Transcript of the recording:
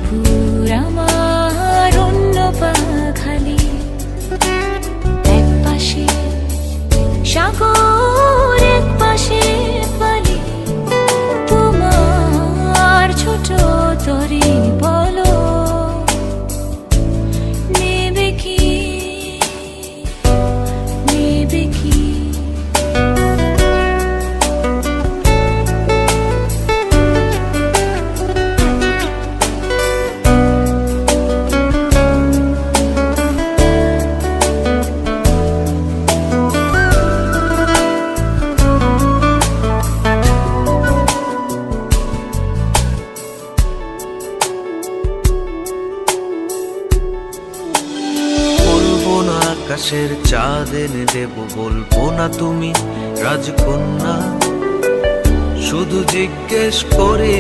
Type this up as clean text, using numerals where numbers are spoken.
পুকুর আমার অন্য পাখালি, এক পাশে সাগর এক পাশে বালি, তোমার ছোট তরি বলো নেবে কি নেবে কি। আকাশের চাঁদ এনে দেব, বলবো না তুমি রাজকন্যা, শুধু জিজ্ঞেস করে